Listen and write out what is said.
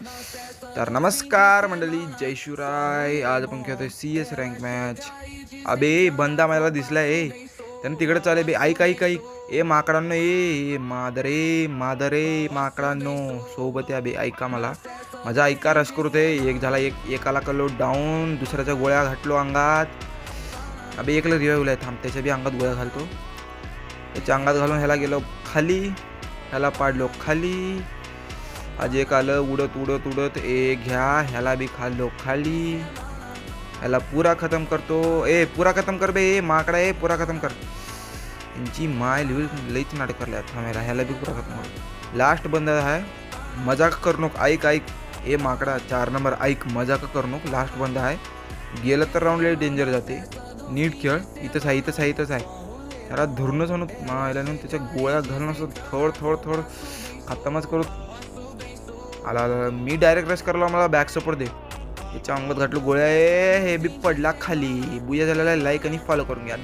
तर नमस्कार मंडळी, जय शिवराय. आज आपण खेळतोय CS रँक मॅच. अबे बंदा मला दिसला त्यानं तिकडे चाले बे. ऐक ऐक ऐक, माकडांनो, मादरे मादरे माकडांनो सोबत या बे. ऐका मला, माझा ऐका. रस करू ते. एक झाला, एकाला कलो डाऊन, दुसऱ्याच्या गोळ्या घातलो अंगात. अबे एकला रिवाईव्ह थांब, त्याच्या बी अंगात गोळ्या घालतो. त्याच्या अंगात घालून ह्याला गेलो खाली, ह्याला पाडलो खाली. आज एक आलं उडत उडत उडत, घ्या ह्याला बी खाल्लो खाली. ह्याला पुरा खतम करतो. पुरा खतम कर बे. माकडा पुरा खतम कर. यांची माय लईच नाटक करल्या थांबायला. ह्याला बी पुरा खतम कर. लास्ट बंद आहे, मजाक करू नको. ऐक ऐक, माकडा 4 नंबर, ऐक, मजाक करू नको. लास्ट बंद आहे, गेलं तर राऊंड लई डेंजर जाते. नीट खेळ. इथंच आहे इथंच आहे इथंच आहे. त्याला धरूनच म्हणून मायला नेऊन त्याच्या गोळ्या घालून असं थोड खतमच करू. आला मी डायरेक्ट रश करलो. मला बॅक सपोर्ट दे. याच्या अंगात घातलो गोळ्या. हे बी पडला खाली. बुया झालेला. लाईक आणि फॉलो करून घ्या.